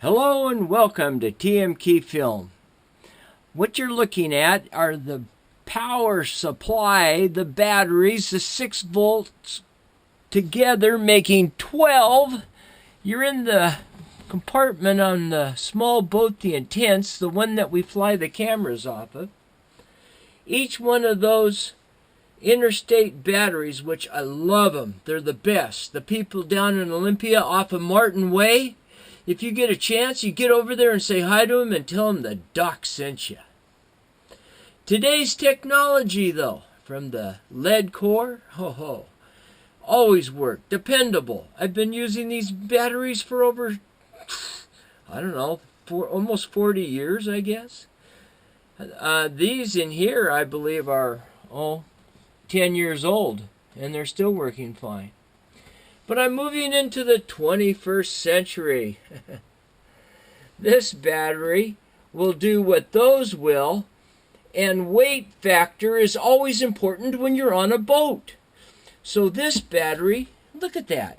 Hello and welcome to TMK Film. What you're looking at are the power supply, the batteries, the 6 volts together making 12. You're in the compartment on the small boat, the Intense, the one that we fly the cameras off of. Each one of those interstate batteries, which I love them, they're the best. The people down in Olympia off of Martin Way, if you get a chance, you get over there and say hi to them and tell them the doc sent you. Today's technology, though, from the lead core, always work, dependable. I've been using these batteries for over, for almost 40 years, I guess. These in here, I believe, are 10 years old, and they're still working fine. But I'm moving into the 21st century. This battery will do what those will, and weight factor is always important when you're on a boat. So this battery, look at that.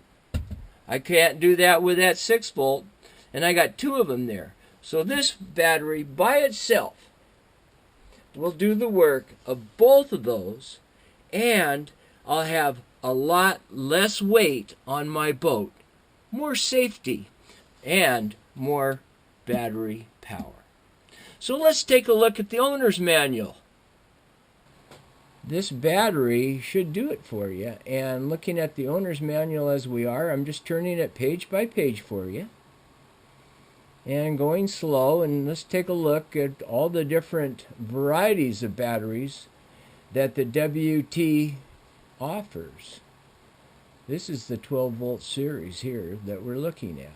I can't do that with that 6 volt, and I got 2 of them there. So this battery by itself will do the work of both of those, and I'll have a lot less weight on my boat, more safety, and more battery power. So let's take a look at the owner's manual. This battery should do it for you, and looking at the owner's manual as we are, I'm just turning it page by page for you and going slow, and let's take a look at all the different varieties of batteries that the WT offers. This is the 12 volt series here that we're looking at.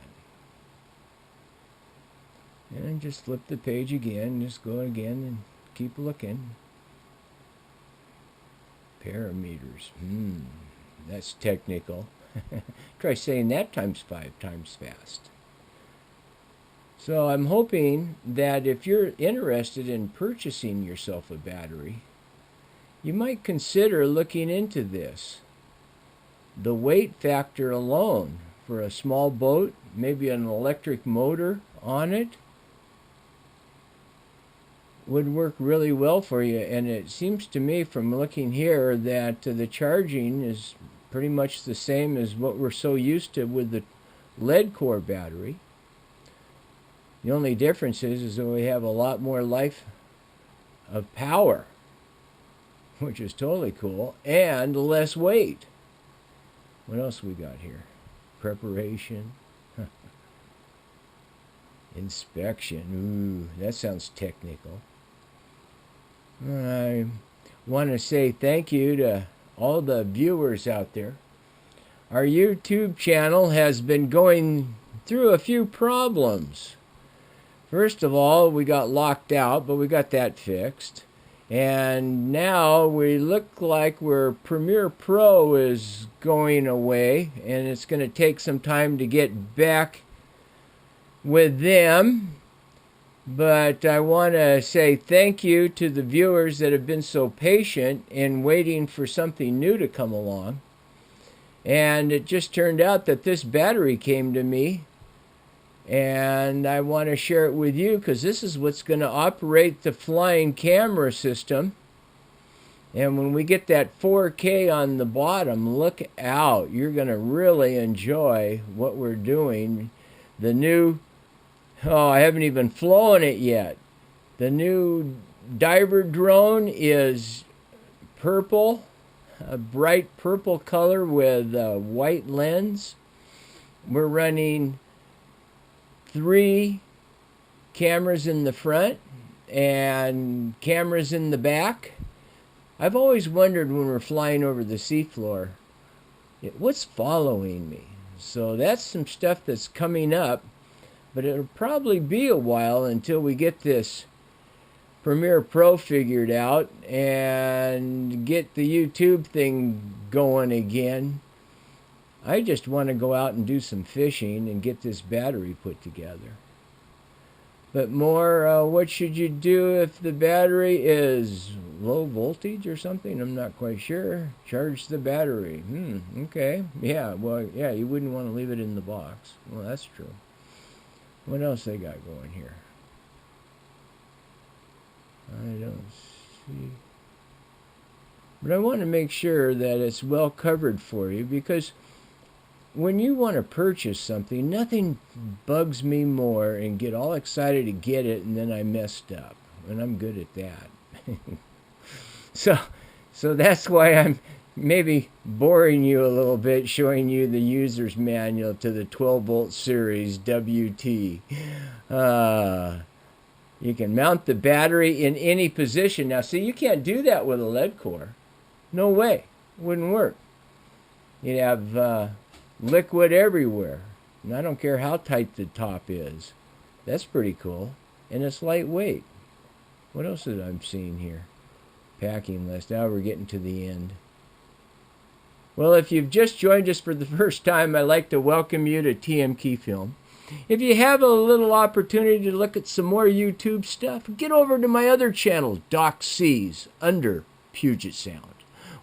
And just flip the page again, just go again and keep looking. Parameters, that's technical. Try saying that times 5 times fast. So I'm hoping that if you're interested in purchasing yourself a battery, you might consider looking into this. The weight factor alone for a small boat, maybe an electric motor on it, would work really well for you. And it seems to me from looking here that the charging is pretty much the same as what we're so used to with the lead core battery. The only difference is that we have a lot more life of power, which is totally cool, and less weight. What else we got here? Preparation. Inspection. Ooh, that sounds technical. I want to say thank you to all the viewers out there. Our YouTube channel has been going through a few problems. First of all, we got locked out, but we got that fixed. And now we look like Premiere Pro is going away, and it's going to take some time to get back with them. But I want to say thank you to the viewers that have been so patient in waiting for something new to come along. And it just turned out that this battery came to me, and I want to share it with you because this is what's going to operate the flying camera system. And when we get that 4K on the bottom, look out. You're going to really enjoy what we're doing. The new, I haven't even flown it yet. The new diver drone is purple, a bright purple color with a white lens. We're running 3 cameras in the front and cameras in the back. I've always wondered when we're flying over the seafloor, what's following me? So that's some stuff that's coming up, but it'll probably be a while until we get this Premiere Pro figured out and get the YouTube thing going again. I just want to go out and do some fishing and get this battery put together. But more, what should you do if the battery is low voltage or something? I'm not quite sure. Charge the battery. Okay. Yeah, well, yeah, you wouldn't want to leave it in the box. Well, that's true. What else they got going here? I don't see. But I want to make sure that it's well covered for you, because when you want to purchase something, nothing bugs me more and get all excited to get it and then I messed up. And I'm good at that. So that's why I'm maybe boring you a little bit, showing you the user's manual to the 12-volt series WT. You can mount the battery in any position. Now, see, you can't do that with a lead core. No way. Wouldn't work. You'd have liquid everywhere. And I don't care how tight the top is. That's pretty cool. And it's lightweight. What else is I'm seeing here? Packing list. Now we're getting to the end. Well, if you've just joined us for the first time, I'd like to welcome you to TM Key Film. If you have a little opportunity to look at some more YouTube stuff, get over to my other channel, Doc Seas, under Puget Sound.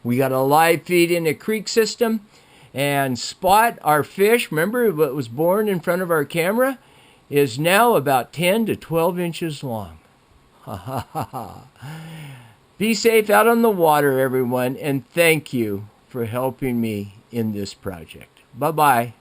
We got a live feed in a creek system, and Spot, our fish, remember what was born in front of our camera, is now about 10 to 12 inches long. Ha ha ha ha. Be safe out on the water, everyone, and thank you for helping me in this project. Bye-bye.